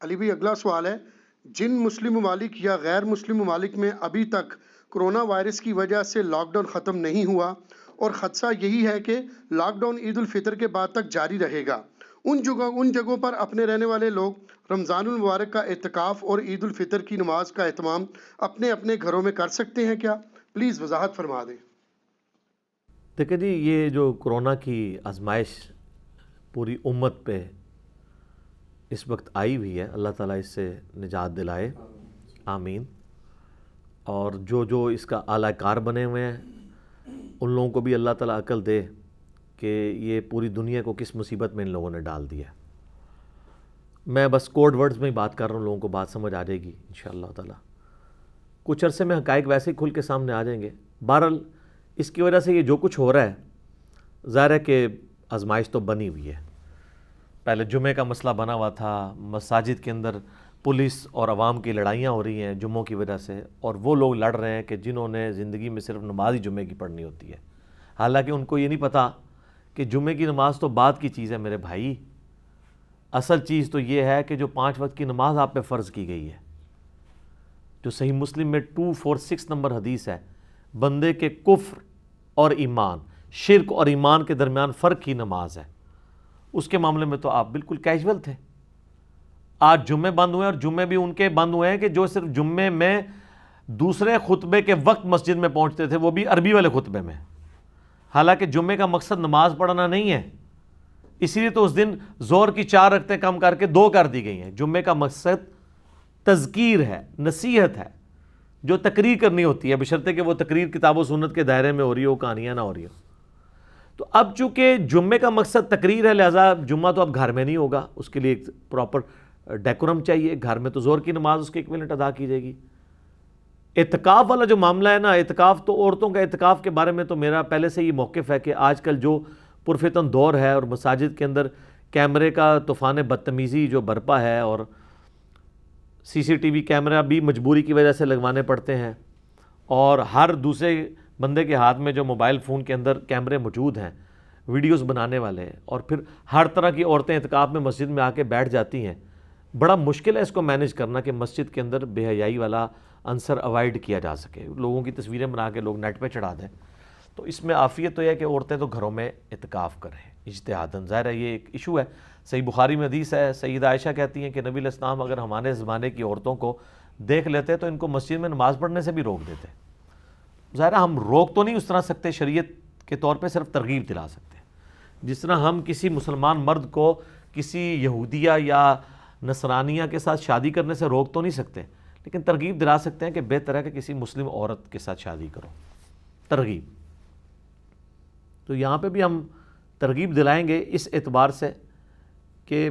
علی بھائی اگلا سوال ہے، جن مسلم ممالک یا غیر مسلم ممالک میں ابھی تک کرونا وائرس کی وجہ سے لاک ڈاؤن ختم نہیں ہوا اور خدشہ یہی ہے کہ لاک ڈاؤن عید الفطر کے بعد تک جاری رہے گا، ان جگہوں پر اپنے رہنے والے لوگ رمضان المبارک کا اعتکاف اور عید الفطر کی نماز کا اہتمام اپنے اپنے گھروں میں کر سکتے ہیں کیا؟ پلیز وضاحت فرما دیں۔ دیکھیں جی، یہ جو کرونا کی آزمائش پوری امت پہ اس وقت آئی ہوئی ہے، اللہ تعالیٰ اس سے نجات دلائے، آمین۔ اور جو اس کا اعلی کار بنے ہوئے ہیں ان لوگوں کو بھی اللہ تعالیٰ عقل دے کہ یہ پوری دنیا کو کس مصیبت میں ان لوگوں نے ڈال دیا۔ میں بس کوڈ ورڈز میں ہی بات کر رہا ہوں، لوگوں کو بات سمجھ آ جائے گی انشاءاللہ تعالیٰ۔ کچھ عرصے میں حقائق ویسے ہی کھل کے سامنے آ جائیں گے۔ بہرحال اس کی وجہ سے یہ جو کچھ ہو رہا ہے، ظاہر ہے کہ آزمائش تو بنی ہوئی ہے۔ پہلے جمعے کا مسئلہ بنا ہوا تھا، مساجد کے اندر پولیس اور عوام کی لڑائیاں ہو رہی ہیں جمعوں کی وجہ سے، اور وہ لوگ لڑ رہے ہیں کہ جنہوں نے زندگی میں صرف نماز ہی جمعے کی پڑھنی ہوتی ہے، حالانکہ ان کو یہ نہیں پتہ کہ جمعے کی نماز تو بعد کی چیز ہے میرے بھائی۔ اصل چیز تو یہ ہے کہ جو 5 وقت کی نماز آپ پہ فرض کی گئی ہے، جو صحیح مسلم میں 246 نمبر حدیث ہے، بندے کے کفر اور ایمان، شرک اور ایمان کے درمیان فرق ہی نماز ہے، اس کے معاملے میں تو آپ بالکل کیجول تھے۔ آج جمعے بند ہوئے، اور جمعے بھی ان کے بند ہوئے ہیں کہ جو صرف جمعے میں دوسرے خطبے کے وقت مسجد میں پہنچتے تھے، وہ بھی عربی والے خطبے میں، حالانکہ جمعے کا مقصد نماز پڑھنا نہیں ہے، اسی لیے تو اس دن ظہر کی 4 رکعتیں کم کر کے 2 کر دی گئی ہیں۔ جمعے کا مقصد تذکیر ہے، نصیحت ہے، جو تقریر کرنی ہوتی ہے، بشرطے کہ وہ تقریر کتاب و سنت کے دائرے میں ہو رہی ہو، کہانیاں نہ ہو رہی ہو۔ تو اب چونکہ جمعے کا مقصد تقریر ہے، لہٰذا جمعہ تو اب گھر میں نہیں ہوگا، اس کے لیے ایک پراپر ڈیکورم چاہیے، گھر میں تو ظہر کی نماز اس کے ایکویلنٹ ادا کی جائے گی۔ اعتکاف والا جو معاملہ ہے نا، اعتکاف تو عورتوں کا اعتکاف کے بارے میں تو میرا پہلے سے یہ موقف ہے کہ آج کل جو پرفتن دور ہے اور مساجد کے اندر کیمرے کا طوفان بدتمیزی جو برپا ہے، اور CCTV کیمرہ بھی مجبوری کی وجہ سے لگوانے پڑتے ہیں، اور ہر دوسرے بندے کے ہاتھ میں جو موبائل فون کے اندر کیمرے موجود ہیں، ویڈیوز بنانے والے، اور پھر ہر طرح کی عورتیں اعتکاف میں مسجد میں آ کے بیٹھ جاتی ہیں۔ بڑا مشکل ہے اس کو مینیج کرنا کہ مسجد کے اندر بے حیائی والا عنصر اوائڈ کیا جا سکے، لوگوں کی تصویریں بنا کے لوگ نیٹ پہ چڑھا دیں۔ تو اس میں عافیت تو یہ ہے کہ عورتیں تو گھروں میں اعتکاف کریں اجتہاداً، ظاہر ہے یہ ایک ایشو ہے۔ صحیح بخاری میں حدیث ہے، سیدہ عائشہ کہتی ہیں کہ نبی علیہ السلام اگر ہمارے زمانے کی عورتوں کو دیکھ لیتے تو ان کو مسجد میں نماز پڑھنے سے بھی روک دیتے۔ ظاہر ہے ہم روک تو نہیں اس طرح سکتے، شریعت کے طور پہ صرف ترغیب دلا سکتے ہیں، جس طرح ہم کسی مسلمان مرد کو کسی یہودیہ یا نصرانیہ کے ساتھ شادی کرنے سے روک تو نہیں سکتے، لیکن ترغیب دلا سکتے ہیں کہ بہتر ہے کہ کسی مسلم عورت کے ساتھ شادی کرو، ترغیب۔ تو یہاں پہ بھی ہم ترغیب دلائیں گے اس اعتبار سے کہ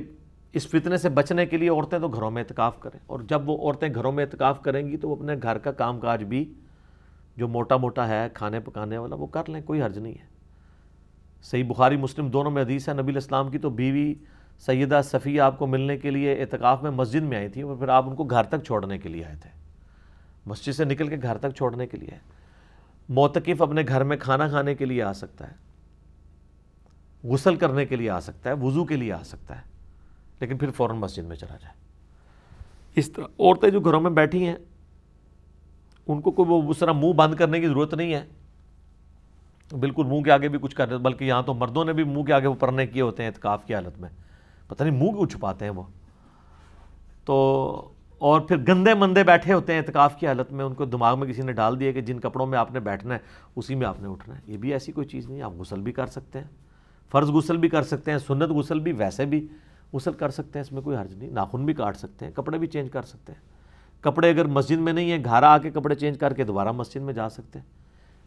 اس فتنے سے بچنے کے لیے عورتیں تو گھروں میں اعتکاف کریں، اور جب وہ عورتیں گھروں میں اعتکاف کریں گی تو وہ اپنے گھر کا کام کاج بھی جو موٹا موٹا ہے کھانے پکانے والا وہ کر لیں، کوئی حرج نہیں ہے۔ صحیح بخاری مسلم دونوں میں حدیث ہے، نبی علیہ السلام کی تو بیوی سیدہ صفیہ آپ کو ملنے کے لیے اعتکاف میں مسجد میں آئی تھی، اور پھر آپ ان کو گھر تک چھوڑنے کے لیے آئے تھے، مسجد سے نکل کے گھر تک چھوڑنے کے لیے۔ معتکف اپنے گھر میں کھانا کھانے کے لیے آ سکتا ہے، غسل کرنے کے لیے آ سکتا ہے، وضو کے لیے آ سکتا ہے، لیکن پھر فوراً مسجد میں چلا جائے۔ اس طرح عورتیں جو گھروں میں بیٹھی ہیں ان کو کوئی وہ اس طرح منہ بند کرنے کی ضرورت نہیں ہے، بالکل منہ کے آگے بھی کچھ کر رہے، بلکہ یہاں تو مردوں نے بھی منہ کے آگے وہ پرنے کیے ہوتے ہیں اعتکاف کی حالت میں، پتہ نہیں منہ کیوں چھپاتے ہیں وہ تو، اور پھر گندے مندے بیٹھے ہوتے ہیں اعتکاف کی حالت میں، ان کو دماغ میں کسی نے ڈال دیا کہ جن کپڑوں میں آپ نے بیٹھنا ہے اسی میں آپ نے اٹھنا ہے۔ یہ بھی ایسی کوئی چیز نہیں ہے، آپ غسل بھی کر سکتے ہیں، فرض غسل بھی کر سکتے ہیں، سنت غسل بھی، ویسے بھی غسل کر سکتے ہیں، اس میں کوئی حرج نہیں، ناخن بھی کاٹ سکتے ہیں، کپڑے بھی چینج کر سکتے ہیں، کپڑے اگر مسجد میں نہیں ہیں گھر آ کے کپڑے چینج کر کے دوبارہ مسجد میں جا سکتے ہیں،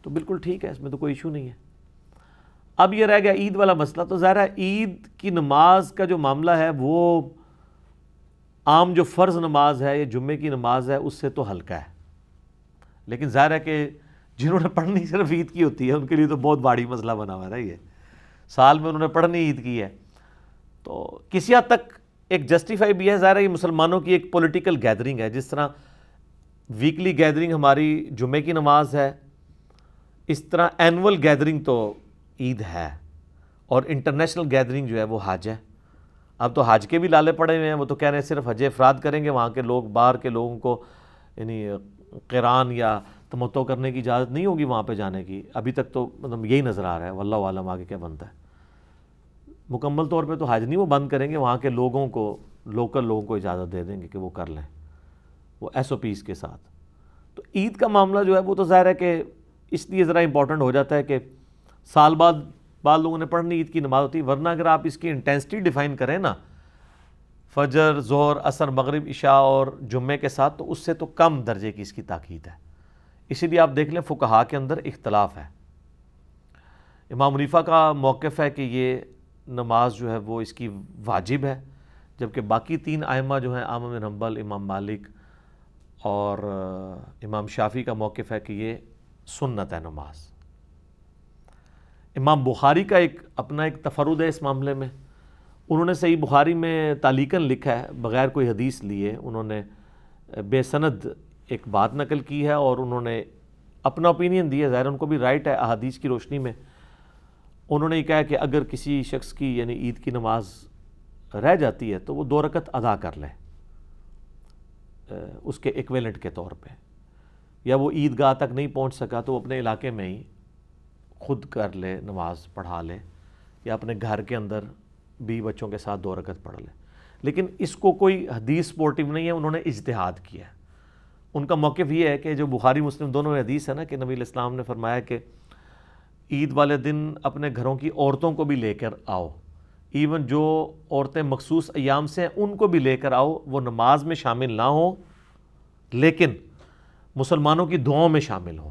تو بالکل ٹھیک ہے، اس میں تو کوئی ایشو نہیں ہے۔ اب یہ رہ گیا عید والا مسئلہ، تو ظاہر ہے عید کی نماز کا جو معاملہ ہے وہ عام جو فرض نماز ہے یا جمعے کی نماز ہے اس سے تو ہلکا ہے، لیکن ظاہر ہے کہ جنہوں نے پڑھنی صرف عید کی ہوتی ہے ان کے لیے تو بہت بڑی مسئلہ بنا ہوا ہے، یہ سال میں انہوں نے پڑھنی عید کی ہے، تو کسی حد تک ایک جسٹیفائی بھی ہے۔ ظاہر ہے یہ مسلمانوں کی ایک پولیٹیکل گیدرنگ ہے، جس طرح ویکلی گیدرنگ ہماری جمعے کی نماز ہے، اس طرح اینول گیدرنگ تو عید ہے، اور انٹرنیشنل گیدرنگ جو ہے وہ حج ہے۔ اب تو حج کے بھی لالے پڑے ہوئے ہیں، وہ تو کہہ رہے ہیں صرف حج افراد کریں گے، وہاں کے لوگ باہر کے لوگوں کو یعنی قران یا تمتع کرنے کی اجازت نہیں ہوگی وہاں پہ جانے کی۔ ابھی تک تو مطلب یہی نظر آ رہا ہے، واللہ عالم آگے کیا بنتا ہے۔ مکمل طور پہ تو حج نہیں وہ بند کریں گے، وہاں کے لوگوں کو، لوکل لوگوں کو اجازت دے دیں گے کہ وہ کر لیں، وہ ایس او پیز کے ساتھ۔ تو عید کا معاملہ جو ہے وہ تو ظاہر ہے کہ اس لیے ذرا امپورٹنٹ ہو جاتا ہے کہ سال بعد لوگوں نے پڑھنی عید کی نماز ہوتی ہے، ورنہ اگر آپ اس کی انٹینسٹی ڈیفائن کریں نا فجر، ظہر، عصر، مغرب، عشاء اور جمعے کے ساتھ، تو اس سے تو کم درجے کی اس کی تاکید ہے۔ اسی لیے آپ دیکھ لیں فقہاء کے اندر اختلاف ہے۔ امام حنیفہ کا موقف ہے کہ یہ نماز جو ہے وہ اس کی واجب ہے، جبکہ باقی تین ائمہ جو ہیں احمد بن حنبل، امام مالک اور امام شافعی کا موقف ہے کہ یہ سنت ہے نماز۔ امام بخاری کا اپنا ایک تفرد ہے اس معاملے میں، انہوں نے صحیح بخاری میں تعلیقاً لکھا ہے بغیر کوئی حدیث لیے، انہوں نے بے سند ایک بات نقل کی ہے اور انہوں نے اپنا اوپینین دی ہے، ظاہر ان کو بھی رائٹ ہے احادیث کی روشنی میں۔ انہوں نے یہ کہا کہ اگر کسی شخص کی یعنی عید کی نماز رہ جاتی ہے تو وہ 2 رکعت ادا کر لے اس کے ایکویلنٹ کے طور پہ، یا وہ عید گاہ تک نہیں پہنچ سکا تو وہ اپنے علاقے میں ہی خود کر لے، نماز پڑھا لے، یا اپنے گھر کے اندر بھی بچوں کے ساتھ 2 رکعت پڑھ لے۔ لیکن اس کو کوئی حدیث سپورٹیو نہیں ہے، انہوں نے اجتہاد کیا ہے۔ ان کا موقف یہ ہے کہ جو بخاری مسلم دونوں میں حدیث ہے نا کہ نبی علیہ السلام نے فرمایا کہ عید والے دن اپنے گھروں کی عورتوں کو بھی لے کر آؤ، ایون جو عورتیں مخصوص ایام سے ہیں ان کو بھی لے کر آؤ، وہ نماز میں شامل نہ ہوں لیکن مسلمانوں کی دعاؤں میں شامل ہوں،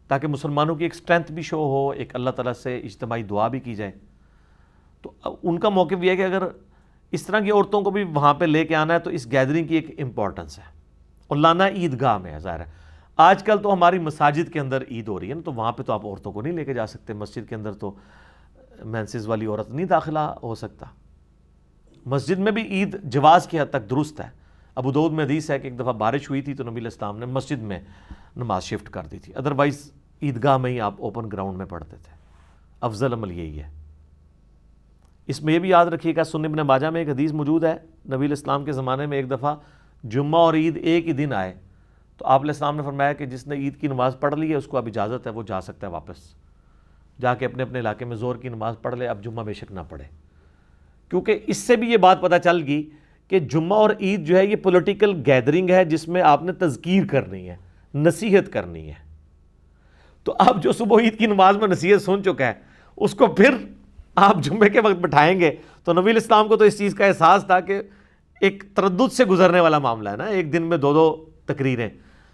تاکہ مسلمانوں کی ایک سٹرینتھ بھی شو ہو، ایک اللہ تعالیٰ سے اجتماعی دعا بھی کی جائے۔ تو ان کا موقف یہ ہے کہ اگر اس طرح کی عورتوں کو بھی وہاں پہ لے کے آنا ہے تو اس گیدرنگ کی ایک امپورٹنس ہے، اور لانا عیدگاہ میں ہے۔ ظاہر ہے آج کل تو ہماری مساجد کے اندر عید ہو رہی ہے نا، تو وہاں پہ تو آپ عورتوں کو نہیں لے کے جا سکتے، مسجد کے اندر تو مینسز والی عورت نہیں داخلہ ہو سکتا۔ مسجد میں بھی عید جواز کی حد تک درست ہے۔ ابو داؤد میں حدیث ہے کہ ایک دفعہ بارش ہوئی تھی تو نبی علیہ السلام نے مسجد میں نماز شفٹ کر دی تھی، ادروائز عیدگاہ میں ہی آپ اوپن گراؤنڈ میں پڑھتے تھے۔ افضل عمل یہی ہے۔ اس میں یہ بھی یاد رکھیے گا، سنن ابن ماجہ میں ایک حدیث موجود ہے، نبی علیہ السلام کے زمانے میں ایک دفعہ جمعہ اور عید ایک ہی دن آئے تو آپ علیہ السلام نے فرمایا کہ جس نے عید کی نماز پڑھ لی ہے اس کو اب اجازت ہے، وہ جا سکتا ہے واپس جا کے اپنے علاقے میں ظہر کی نماز پڑھ لے، اب جمعہ بے شک نہ پڑھے۔ کیونکہ اس سے بھی یہ بات پتہ چل گئی کہ جمعہ اور عید جو ہے یہ پولیٹیکل گیدرنگ ہے جس میں آپ نے تذکیر کرنی ہے، نصیحت کرنی ہے۔ تو اب جو صبح عید کی نماز میں نصیحت سن چکا ہے اس کو پھر آپ جمعے کے وقت بٹھائیں گے، تو نبی علیہ السلام کو تو اس چیز کا احساس تھا کہ ایک تردد سے گزرنے والا معاملہ ہے نا، ایک دن میں 2 تقریریں۔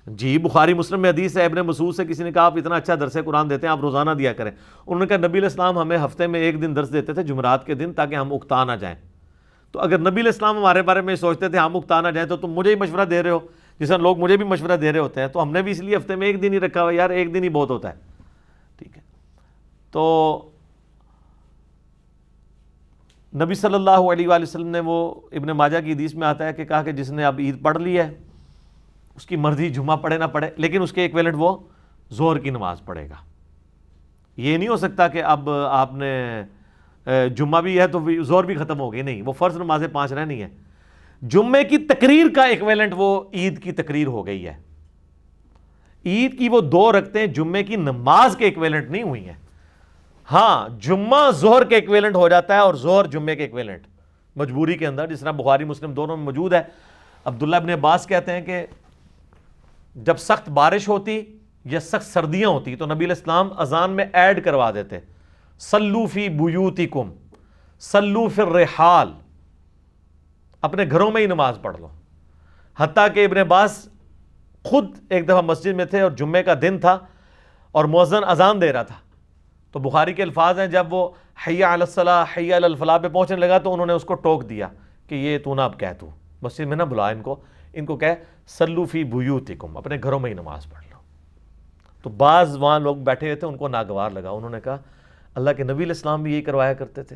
جی بخاری مسلم میں حدیث ہے، ابن مسعود سے کسی نے کہا آپ اتنا اچھا درس قرآن دیتے ہیں، آپ روزانہ دیا کریں۔ انہوں نے کہا نبی علیہ السلام ہمیں ہفتے میں 1 دن درس دیتے تھے جمعرات کے دن تاکہ ہم اکتا نہ جائیں۔ تو اگر نبی علیہ السلام ہمارے بارے میں سوچتے تھے ہم اکتا نہ جائیں تو تم مجھے ہی مشورہ دے رہے ہو، جس طرح لوگ مجھے بھی مشورہ دے رہے ہوتے ہیں، تو ہم نے بھی اس لیے ہفتے میں 1 دن ہی رکھا ہوا، یار 1 دن ہی بہت ہوتا ہے، ٹھیک ہے۔ تو نبی صلی اللہ علیہ وآلہ وسلم نے، وہ ابن ماجہ کی حدیث میں آتا ہے کہ کہا کہ جس نے اب عید پڑھ لی ہے اس کی مرضی جمعہ پڑھے نہ پڑھے، لیکن اس کے ایکویلنٹ وہ ظہر کی نماز پڑھے گا۔ یہ نہیں ہو سکتا کہ اب آپ نے جمعہ بھی ہے تو ظہر بھی ختم ہو گئی، نہیں، وہ فرض نمازیں 5 رہنی ہیں۔ جمعے کی تقریر کا ایکویلنٹ وہ عید کی تقریر ہو گئی ہے، عید کی وہ 2 رکعتیں جمعے کی نماز کے ایکویلنٹ نہیں ہوئی ہیں۔ ہاں جمعہ ظہر کے ایکویلنٹ ہو جاتا ہے اور ظہر جمعے کے ایکویلنٹ مجبوری کے اندر، جس طرح بخاری مسلم دونوں میں موجود ہے۔ عبداللہ ابن عباس کہتے ہیں کہ جب سخت بارش ہوتی یا سخت سردیاں ہوتی تو نبی علیہ السلام اذان میں ایڈ کروا دیتے، صلو فی بیوتکم صلو فی الرحال، اپنے گھروں میں ہی نماز پڑھ لو۔ حتیٰ کہ ابن عباس خود ایک دفعہ مسجد میں تھے اور جمعے کا دن تھا اور مؤذن اذان دے رہا تھا، تو بخاری کے الفاظ ہیں جب وہ حی علی الصلاح حی علی الفلاح پہ پہنچنے لگا تو انہوں نے اس کو ٹوک دیا کہ یہ تو نہ اب کہہ، تو مسجد میں نہ بلا ان کو کہے صلو فی بیوتکم، اپنے گھروں میں ہی نماز پڑھ لو۔ تو بعض وہاں لوگ بیٹھے ہوئے تھے، ان کو ناگوار لگا، انہوں نے کہا اللہ کے نبی علیہ السلام بھی یہی کروایا کرتے تھے،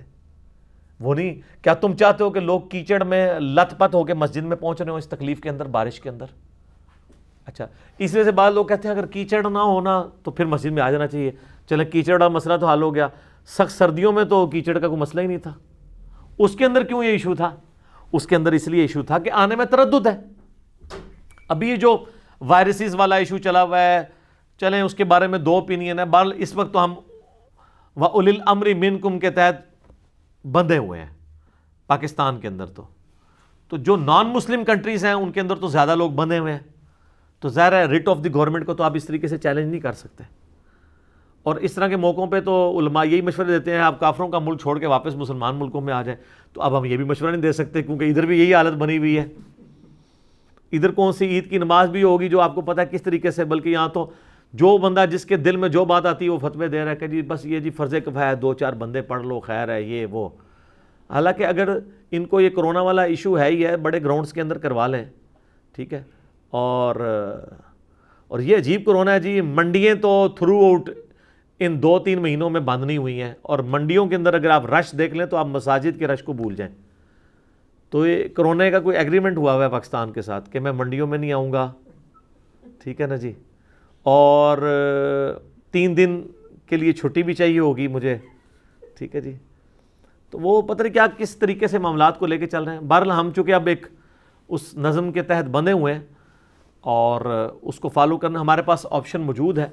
وہ نہیں، کیا تم چاہتے ہو کہ لوگ کیچڑ میں لت پت ہو کے مسجد میں پہنچ رہے ہوں اس تکلیف کے اندر، بارش کے اندر؟ اچھا، اس وجہ سے بعض لوگ کہتے ہیں اگر کیچڑ نہ ہونا تو پھر مسجد میں آ جانا چاہیے۔ چلیں کیچڑ کا مسئلہ تو حل ہو گیا، سخت سردیوں میں تو کیچڑ کا کوئی مسئلہ ہی نہیں تھا، اس کے اندر کیوں یہ ایشو تھا؟ اس کے اندر اس لیے ایشو تھا کہ آنے میں تردد ہے. ابھی یہ جو وائرسز والا ایشو چلا ہوا ہے، چلیں اس کے بارے میں دو اوپینین ہے. بہرحال اس وقت تو ہم وَأُولِي الْأَمْرِ مِنْكُمْ کے تحت بندھے ہوئے ہیں پاکستان کے اندر. تو جو نان مسلم کنٹریز ہیں ان کے اندر تو زیادہ لوگ بندھے ہوئے ہیں. تو ظاہر ہے ریٹ آف دی گورنمنٹ کو تو آپ اس طریقے سے چیلنج نہیں کر سکتے. اور اس طرح کے موقعوں پہ تو علماء یہی مشورے دیتے ہیں آپ کافروں کا ملک چھوڑ کے واپس مسلمان ملکوں میں آ جائیں. تو اب ہم یہ بھی مشورہ نہیں دے سکتے کیونکہ ادھر بھی یہی حالت بنی ہوئی ہے. ادھر کون سی عید کی نماز بھی ہوگی جو آپ کو پتہ ہے کس طریقے سے، بلکہ یہاں تو جو بندہ جس کے دل میں جو بات آتی ہے وہ فتوے دے رہا ہے کہ جی بس یہ جی فرض کفایہ 2-4 بندے پڑھ لو خیر ہے یہ وہ. حالانکہ اگر ان کو یہ کرونا والا ایشو ہے ہی ہے، بڑے گراؤنڈز کے اندر کروا لیں، ٹھیک ہے. اور یہ عجیب کرونا ہے جی، منڈیاں تو تھرو آؤٹ ان 2-3 مہینوں میں بند نہیں ہوئی ہیں. اور منڈیوں کے اندر اگر آپ رش دیکھ لیں تو آپ مساجد کے رش کو بھول جائیں. تو یہ کرونے کا کوئی ایگریمنٹ ہوا ہوا ہے پاکستان کے ساتھ کہ میں منڈیوں میں نہیں آؤں گا، ٹھیک ہے نا جی. اور 3 دن کے لیے چھٹی بھی چاہیے ہوگی مجھے، ٹھیک ہے جی. تو وہ پتہ نہیں کیا کس طریقے سے معاملات کو لے کے چل رہے ہیں. بہرحال ہم چونکہ اب ایک اس نظم کے تحت بندھے ہوئے ہیں اور اس کو فالو کرنا ہمارے پاس آپشن موجود ہے.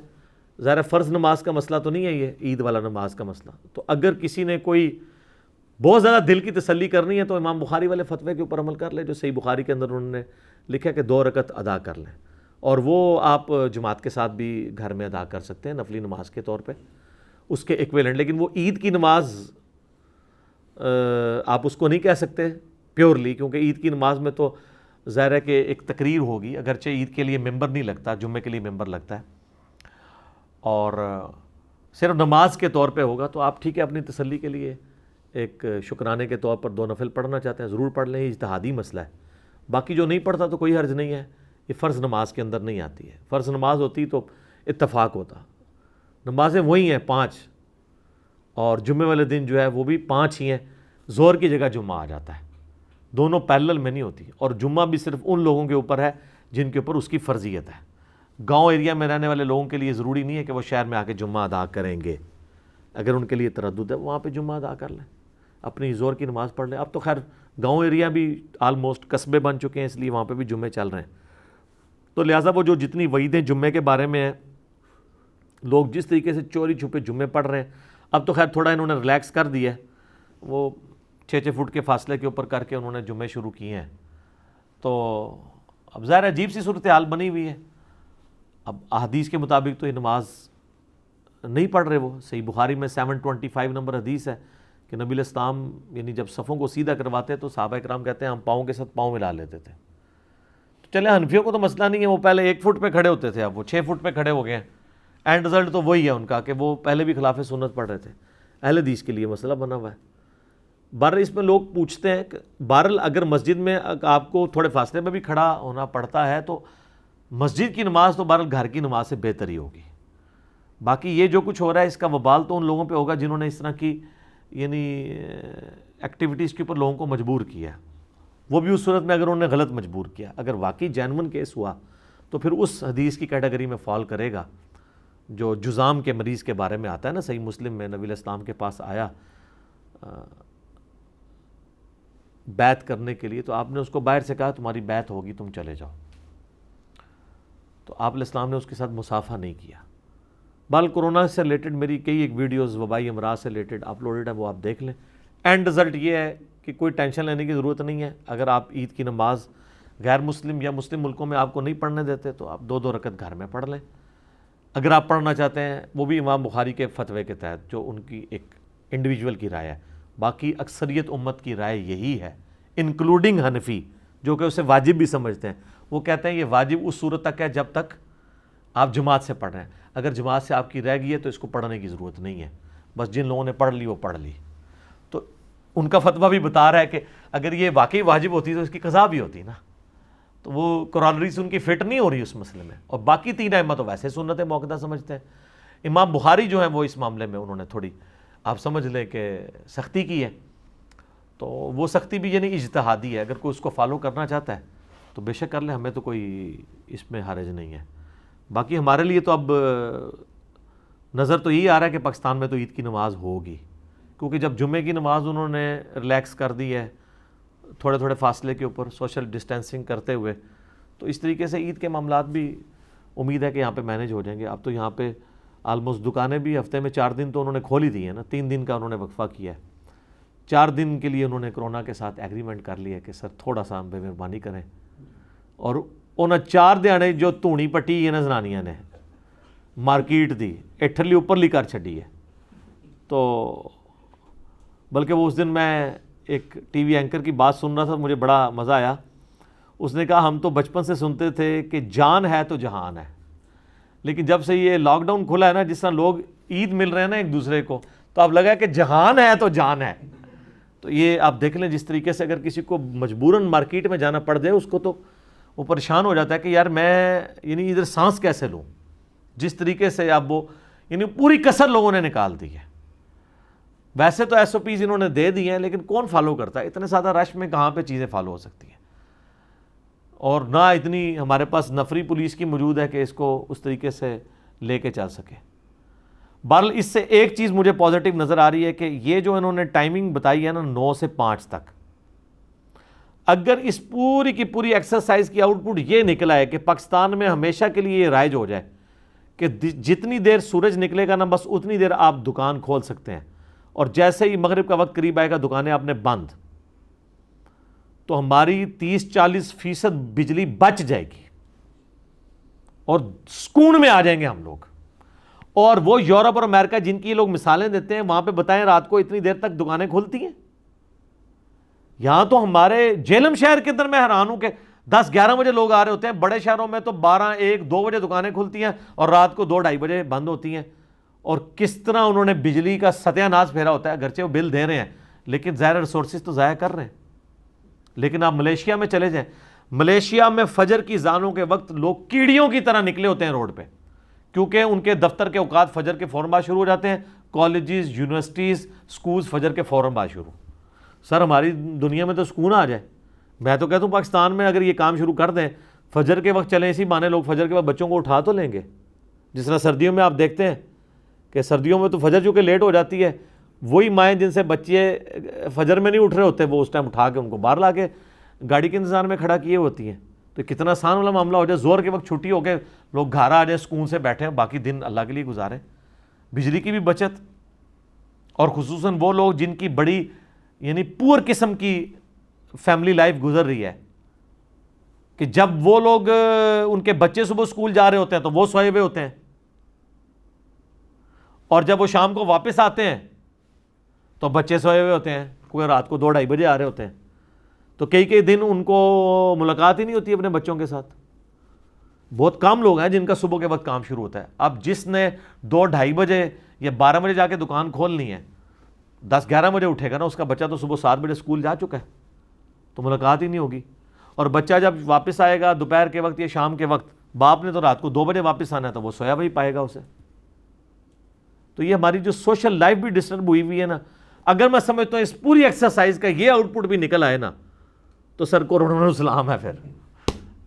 ظاہر فرض نماز کا مسئلہ تو نہیں ہے یہ عید والا نماز کا مسئلہ. تو اگر کسی نے کوئی بہت زیادہ دل کی تسلی کرنی ہے تو امام بخاری والے فتوے کے اوپر عمل کر لے جو صحیح بخاری کے اندر انہوں نے لکھا کہ 2 رکعت ادا کر لیں. اور وہ آپ جماعت کے ساتھ بھی گھر میں ادا کر سکتے ہیں نفلی نماز کے طور پہ اس کے ایکویلنٹ. لیکن وہ عید کی نماز آپ اس کو نہیں کہہ سکتے پیورلی، کیونکہ عید کی نماز میں تو ظاہر ہے کہ ایک تقریر ہوگی، اگرچہ عید کے لیے ممبر نہیں لگتا، جمعے کے لیے ممبر لگتا ہے اور صرف نماز کے طور پہ ہوگا. تو آپ ٹھیک ہے اپنی تسلی کے لیے ایک شکرانے کے طور پر 2 نفل پڑھنا چاہتے ہیں ضرور پڑھ لیں، یہ اجتہادی مسئلہ ہے. باقی جو نہیں پڑھتا تو کوئی حرج نہیں ہے، یہ فرض نماز کے اندر نہیں آتی ہے. فرض نماز ہوتی تو اتفاق ہوتا. نمازیں وہی ہیں 5 اور جمعے والے دن جو ہے وہ بھی 5 ہی ہیں. ظہر کی جگہ جمعہ آ جاتا ہے، دونوں پیرلل میں نہیں ہوتی. اور جمعہ بھی صرف ان لوگوں کے اوپر ہے جن کے اوپر اس کی فرضیت ہے. گاؤں ایریا میں رہنے والے لوگوں کے لیے ضروری نہیں ہے کہ وہ شہر میں آ کے جمعہ ادا کریں گے. اگر ان کے لیے تردد ہے وہاں پہ جمعہ ادا کر لیں، اپنی ظہر کی نماز پڑھ لیں. اب تو خیر گاؤں ایریا بھی آلموسٹ قصبے بن چکے ہیں، اس لیے وہاں پہ بھی جمعے چل رہے ہیں. تو لہٰذا وہ جو جتنی وعیدیں جمعے کے بارے میں ہیں، لوگ جس طریقے سے چوری چھپے جمعے پڑھ رہے ہیں، اب تو خیر تھوڑا انہوں نے ریلیکس کر دیا ہے، وہ 6 فٹ کے فاصلے کے اوپر کر کے انہوں نے جمعے شروع کیے ہیں. تو اب ظاہر عجیب سی صورتحال بنی ہوئی ہے. اب احادیث کے مطابق تو یہ نماز نہیں پڑھ رہے. وہ صحیح بخاری میں 725 نمبر حدیث ہے کہ نبی علیہ السلام یعنی جب صفوں کو سیدھا کرواتے تو صحابہ کرام کہتے ہیں ہم پاؤں کے ساتھ پاؤں ملا لیتے تھے. تو چلے حنفیوں کو تو مسئلہ نہیں ہے، وہ پہلے 1 فٹ پہ کھڑے ہوتے تھے، اب وہ 6 فٹ پہ کھڑے ہو گئے ہیں. اینڈ رزلٹ تو وہی ہے ان کا کہ وہ پہلے بھی خلاف سنت پڑھ رہے تھے. اہل حدیث کے لیے مسئلہ بنا ہوا ہے. بہرحال اس میں لوگ پوچھتے ہیں کہ بہرحال اگر مسجد میں آپ کو تھوڑے فاصلے میں بھی کھڑا ہونا پڑتا ہے تو مسجد کی نماز تو بہرحال گھر کی نماز سے بہتر ہی ہوگی. باقی یہ جو کچھ ہو رہا ہے اس کا وبال تو ان لوگوں پہ ہوگا جنہوں نے اس طرح کی یعنی ایکٹیویٹیز کے اوپر لوگوں کو مجبور کیا. وہ بھی اس صورت میں اگر انہوں نے غلط مجبور کیا. اگر واقعی جینون کیس ہوا تو پھر اس حدیث کی کیٹیگری میں فال کرے گا جو جزام کے مریض کے بارے میں آتا ہے نا. صحیح مسلم میں نبی علیہ السلام کے پاس آیا بیعت کرنے کے لیے، تو آپ نے اس کو باہر سے کہا تمہاری بیعت ہوگی تم چلے جاؤ. تو آپ علیہ السلام نے اس کے ساتھ مصافحہ نہیں کیا. بال کرونا سے ریلیٹڈ میری کئی ایک ویڈیوز وبائی امراض سے ریلیٹڈ اپلوڈڈ ہیں، وہ آپ دیکھ لیں. اینڈ رزلٹ یہ ہے کہ کوئی ٹینشن لینے کی ضرورت نہیں ہے. اگر آپ عید کی نماز غیر مسلم یا مسلم ملکوں میں آپ کو نہیں پڑھنے دیتے تو آپ 2 رکعت گھر میں پڑھ لیں اگر آپ پڑھنا چاہتے ہیں. وہ بھی امام بخاری کے فتوے کے تحت جو ان کی ایک انڈیویجول کی رائے ہے. باقی اکثریت امت کی رائے یہی ہے انکلوڈنگ حنفی جو کہ اسے واجب بھی سمجھتے ہیں. وہ کہتے ہیں یہ واجب اس صورت تک ہے جب تک آپ جماعت سے پڑھ رہے ہیں. اگر جماعت سے آپ کی رہ گئی ہے تو اس کو پڑھنے کی ضرورت نہیں ہے، بس جن لوگوں نے پڑھ لی وہ پڑھ لی. تو ان کا فتویٰ بھی بتا رہا ہے کہ اگر یہ واقعی واجب ہوتی تو اس کی قضا بھی ہوتی نا. تو وہ کورالریز ان کی فٹ نہیں ہو رہی اس مسئلے میں. اور باقی 3 ائمہ تو ویسے سنت موقدہ سمجھتے ہیں. امام بخاری جو ہیں وہ اس معاملے میں انہوں نے تھوڑی آپ سمجھ لیں کہ سختی کی ہے. تو وہ سختی بھی یعنی اجتہادی ہے. اگر کوئی اس کو فالو کرنا چاہتا ہے تو بے شک کر لیں، ہمیں تو کوئی اس میں حرج نہیں ہے. باقی ہمارے لیے تو اب نظر تو یہی آ رہا ہے کہ پاکستان میں تو عید کی نماز ہوگی. کیونکہ جب جمعے کی نماز انہوں نے ریلیکس کر دی ہے تھوڑے تھوڑے فاصلے کے اوپر سوشل ڈسٹینسنگ کرتے ہوئے، تو اس طریقے سے عید کے معاملات بھی امید ہے کہ یہاں پہ مینیج ہو جائیں گے. اب تو یہاں پہ آلموسٹ دکانیں بھی ہفتے میں 4 دن تو انہوں نے کھولی دی ہیں نا، 3 دن کا انہوں نے وقفہ کیا ہے. 4 دن کے لیے انہوں نے کرونا کے ساتھ ایگریمنٹ کر لیا کہ سر تھوڑا سا ہم پہ مہربانی کریں. اور انہیں 4 دیاڑے جو دھونی پٹی ہے نا زنانیاں نے مارکیٹ دی ایٹھرلی اوپرلی کر چھڈی ہے. تو بلکہ وہ اس دن میں ایک ٹی وی اینکر کی بات سن رہا تھا، مجھے بڑا مزہ آیا. اس نے کہا ہم تو بچپن سے سنتے تھے کہ جان ہے تو جہان ہے، لیکن جب سے یہ لاک ڈاؤن کھلا ہے نا، جس طرح لوگ عید مل رہے ہیں نا ایک دوسرے کو، تو اب لگا کہ جہان ہے تو جان ہے. تو یہ آپ دیکھ لیں جس طریقے سے اگر کسی کو مجبوراً مارکیٹ میں جانا پڑ جائے اس کو تو وہ پریشان ہو جاتا ہے کہ یار میں یعنی ادھر سانس کیسے لوں. جس طریقے سے اب وہ یعنی پوری کسر لوگوں نے نکال دی ہے. ویسے تو ایس او پیز انہوں نے دے دی ہیں لیکن کون فالو کرتا ہے؟ اتنے زیادہ رش میں کہاں پہ چیزیں فالو ہو سکتی ہیں؟ اور نہ اتنی ہمارے پاس نفری پولیس کی موجود ہے کہ اس کو اس طریقے سے لے کے چل سکے. بہرحال اس سے ایک چیز مجھے پازیٹیو نظر آ رہی ہے کہ یہ جو انہوں نے ٹائمنگ بتائی ہے نا 9 سے 5 تک، اگر اس پوری کی پوری ایکسرسائز کی آؤٹ پٹ یہ نکلا ہے کہ پاکستان میں ہمیشہ کے لیے یہ رائج ہو جائے کہ جتنی دیر سورج نکلے گا نا بس اتنی دیر آپ دکان کھول سکتے ہیں، اور جیسے ہی مغرب کا وقت قریب آئے گا دکانیں آپ نے بند، تو ہماری 30-40% بجلی بچ جائے گی اور سکون میں آ جائیں گے ہم لوگ. اور وہ یورپ اور امریکہ جن کی لوگ مثالیں دیتے ہیں وہاں پہ بتائیں رات کو اتنی دیر تک دکانیں کھلتی ہیں. یہاں تو ہمارے جہلم شہر کے اندر میں حیران ہوں کہ 10-11 بجے لوگ آ رہے ہوتے ہیں. بڑے شہروں میں تو 12-1-2 بجے دکانیں کھلتی ہیں اور رات کو 2-2:30 بجے بند ہوتی ہیں. اور کس طرح انہوں نے بجلی کا ستیہ ناش پھیرا ہوتا ہے. اگرچہ وہ بل دے رہے ہیں لیکن ظاہر ریسورسز تو ضائع کر رہے ہیں. لیکن آپ ملیشیا میں چلے جائیں، ملیشیا میں فجر کی اذانوں کے وقت لوگ کیڑیوں کی طرح نکلے ہوتے ہیں روڈ پہ، کیونکہ ان کے دفتر کے اوقات فجر کے فوراً بعد شروع ہو جاتے ہیں. کالجز، یونیورسٹیز، سکولز فجر کے فوراً بعد شروع. سر ہماری دنیا میں تو سکون آ جائے. میں تو کہتا ہوں پاکستان میں اگر یہ کام شروع کر دیں فجر کے وقت چلیں، اسی بہانے لوگ فجر کے بعد بچوں کو اٹھا تو لیں گے. جس طرح سردیوں میں آپ دیکھتے ہیں کہ سردیوں میں تو فجر چونکہ لیٹ ہو جاتی ہے، وہی مائیں جن سے بچے فجر میں نہیں اٹھ رہے ہوتے وہ اس ٹائم اٹھا کے ان کو باہر لا کے گاڑی کے انتظار میں کھڑا کیے ہوتی ہیں. تو کتنا آسان والا معاملہ ہو جائے. زور کے وقت چھٹی ہو کے لوگ گھر آ جائیں، سکون سے بیٹھیں، باقی دن اللہ کے لیے گزاریں. بجلی کی بھی بچت، اور خصوصاً وہ لوگ جن کی بڑی یعنی پور قسم کی فیملی لائف گزر رہی ہے کہ جب وہ لوگ ان کے بچے صبح اسکول جا رہے ہوتے ہیں تو وہ سوئے ہوئے ہوتے ہیں، اور جب وہ شام کو واپس آتے ہیں تو بچے سوئے ہوئے ہوتے ہیں، کوئی رات کو 2-2:30 بجے آ رہے ہوتے ہیں. تو کئی دن ان کو ملاقات ہی نہیں ہوتی اپنے بچوں کے ساتھ. بہت کم لوگ ہیں جن کا صبح کے وقت کام شروع ہوتا ہے. اب جس نے 2-2:30 بجے یا 12 بجے جا کے دکان کھولنی ہے، 10-11 بجے اٹھے گا نا، اس کا بچہ تو صبح 7 بجے اسکول جا چکا ہے، تو ملاقات ہی نہیں ہوگی. اور بچہ جب واپس آئے گا دوپہر کے وقت یا شام کے وقت، باپ نے تو رات کو 2 بجے واپس آنا ہے تو وہ سویا بھی پائے گا اسے. تو یہ ہماری جو سوشل لائف بھی ڈسٹرب ہوئی ہوئی ہے نا. اگر میں سمجھتا ہوں اس پوری ایکسرسائز کا یہ آؤٹ پٹ بھی نکل آئے نا تو سر کورونا نو سلام ہے پھر.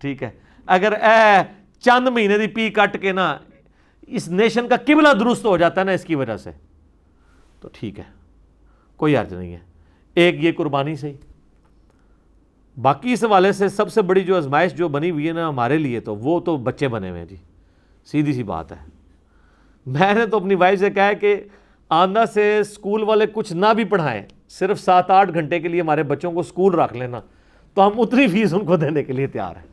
ٹھیک ہے، اگر چند مہینے دی پی کٹ کے نا اس نیشن کا قبلہ درست ہو جاتا ہے نا اس کی وجہ سے، تو ٹھیک ہے، کوئی حرج نہیں ہے. ایک یہ قربانی سے ہی. باقی اس حوالے سے سب سے بڑی جو آزمائش جو بنی ہوئی ہے نا ہمارے لیے تو وہ تو بچے بنے ہوئے ہیں جی. سیدھی سی بات ہے. میں نے تو اپنی وائف سے کہا ہے کہ آندہ سے اسکول والے کچھ نہ بھی پڑھائیں، صرف 7-8 گھنٹے کے لیے ہمارے بچوں کو اسکول رکھ لینا، تو ہم اتنی فیس ان کو دینے کے لیے تیار ہیں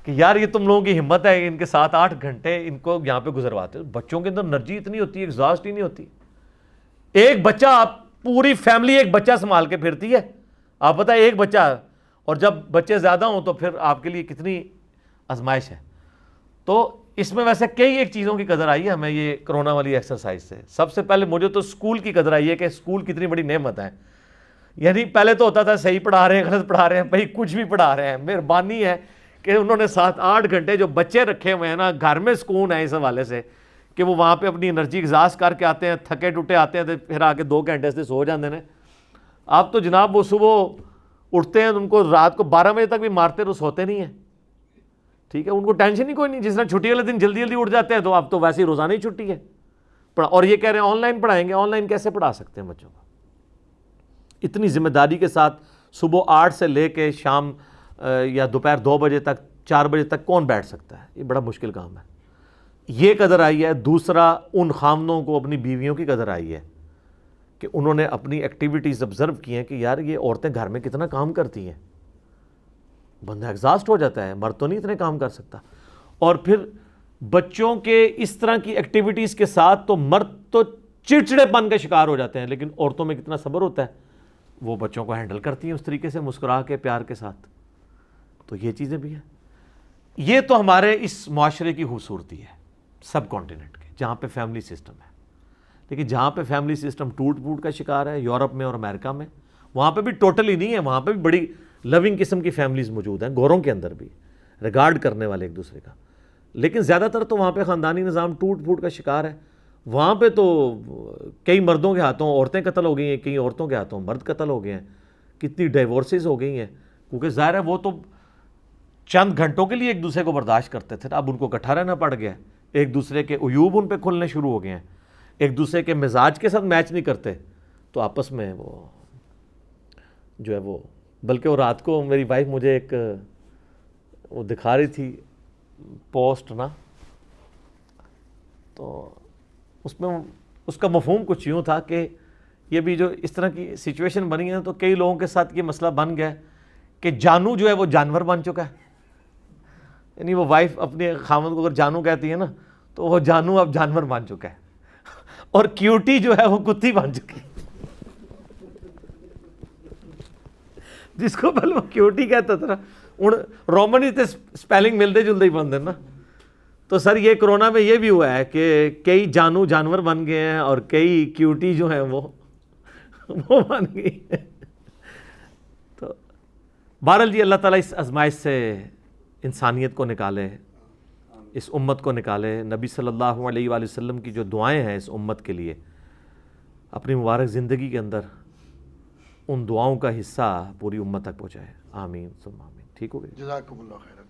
کہ یار یہ تم لوگوں کی ہمت ہے ان کے 7-8 گھنٹے ان کو یہاں پہ گزرواتے. بچوں کے اندر انرجی اتنی ہوتی ہے، ایگزاسٹ ہی نہیں ہوتی. ایک بچہ، آپ پوری فیملی ایک بچہ سنبھال کے پھرتی ہے. آپ پتہ ہے ایک بچہ، اور جب بچے زیادہ ہوں تو پھر آپ کے لیے کتنی آزمائش ہے. تو اس میں ویسے کئی ایک چیزوں کی قدر آئی ہے ہمیں یہ کرونا والی ایکسرسائز سے. سب سے پہلے مجھے تو اسکول کی قدر آئی ہے کہ اسکول کتنی بڑی نعمت ہے. یعنی پہلے تو ہوتا تھا صحیح پڑھا رہے ہیں غلط پڑھا رہے ہیں، بھائی کچھ بھی پڑھا رہے ہیں. مہربانی ہے کہ انہوں نے 7-8 گھنٹے جو بچے رکھے ہوئے ہیں نا، گھر میں سکون ہے اس حوالے سے کہ وہ وہاں پہ اپنی انرجی ایگزاسٹ کر کے آتے ہیں، تھکے ٹوٹے آتے ہیں، پھر آ کے 2 گھنٹے سے سو جاتے ہیں. آپ تو جناب وہ صبح اٹھتے ہیں ان کو رات کو 12 بجے تک بھی مارتے تو سوتے نہیں ہیں. ٹھیک ہے، ان کو ٹینشن ہی کوئی نہیں. جس طرح چھٹی والے دن جلدی اٹھ جاتے ہیں تو اب تو ویسے ہی روزانہ ہی چھٹی ہے. اور یہ کہہ رہے ہیں آن لائن پڑھائیں گے. آن لائن کیسے پڑھا سکتے ہیں بچوں کو؟ اتنی ذمہ داری کے ساتھ صبح 8 سے لے کے شام یا دوپہر 2 بجے تک 4 بجے تک کون بیٹھ سکتا ہے؟ یہ بڑا مشکل کام ہے. یہ قدر آئی ہے. دوسرا ان خامدوں کو اپنی بیویوں کی قدر آئی ہے کہ انہوں نے اپنی ایکٹیویٹیز آبزرو کی ہیں کہ یار یہ عورتیں گھر میں کتنا کام کرتی ہیں. بندہ ایگزاسٹ ہو جاتا ہے, مرد تو نہیں اتنے کام کر سکتا. اور پھر بچوں کے اس طرح کی ایکٹیویٹیز کے ساتھ تو مرد تو چڑچڑے پن کا شکار ہو جاتے ہیں, لیکن عورتوں میں کتنا صبر ہوتا ہے, وہ بچوں کو ہینڈل کرتی ہیں اس طریقے سے مسکرا کے پیار کے ساتھ. تو یہ چیزیں بھی ہیں. یہ تو ہمارے اس معاشرے کی خوبصورتی ہے سب کانٹیننٹ کے, جہاں پہ فیملی سسٹم ہے. لیکن جہاں پہ فیملی سسٹم ٹوٹ پھوٹ کا شکار ہے, یورپ میں اور امریکہ میں, وہاں پہ بھی ٹوٹلی نہیں ہے. وہاں پہ بھی بڑی لونگ قسم کی فیملیز موجود ہیں, گوروں کے اندر بھی ریگارڈ کرنے والے ایک دوسرے کا. لیکن زیادہ تر تو وہاں پہ خاندانی نظام ٹوٹ پھوٹ کا شکار ہے. وہاں پہ تو کئی مردوں کے ہاتھوں عورتیں قتل ہو گئی ہیں, کئی عورتوں کے ہاتھوں مرد قتل ہو گئے ہیں, کتنی ڈیورسز ہو گئی ہیں. کیونکہ ظاہر ہے وہ تو چند گھنٹوں کے لیے ایک دوسرے کو برداشت کرتے تھے, اب ان کو اکٹھا رہنا پڑ گیا. ایک دوسرے کے عیوب ان پہ کھلنے شروع ہو گئے ہیں, ایک دوسرے کے مزاج کے ساتھ میچ نہیں کرتے, تو آپس میں وہ جو ہے وہ. بلکہ وہ رات کو میری وائف مجھے ایک وہ دکھا رہی تھی پوسٹ نا, تو اس میں اس کا مفہوم کچھ یوں تھا کہ یہ بھی جو اس طرح کی سچویشن بنی ہے تو کئی لوگوں کے ساتھ یہ مسئلہ بن گیا کہ جانو جو ہے وہ جانور بن چکا ہے. یعنی وہ وائف اپنے خاوند کو اگر جانو کہتی ہے نا, تو وہ جانو اب جانور بن چکا ہے, اور کیوٹی جو ہے وہ کتی بن چکی ہے. جس کو پہلے وہ کیوٹی کہتا تھا نا, رومن ہی تھے سپیلنگ ملتے جلتے ہی بنتے نا. تو سر یہ کرونا میں یہ بھی ہوا ہے کہ کئی جانو جانور بن گئے ہیں اور کئی کیوٹی جو ہیں وہ بن گئی ہیں. تو بہرحال جی اللہ تعالیٰ اس آزمائش سے انسانیت کو نکالے, اس امت کو نکالے. نبی صلی اللہ علیہ وآلہ وسلم کی جو دعائیں ہیں اس امت کے لیے اپنی مبارک زندگی کے اندر ان دعاؤں کا حصہ پوری امت تک پہنچائے. آمین ثم آمین. ٹھیک ہو گئی. جزاکم اللہ خیر.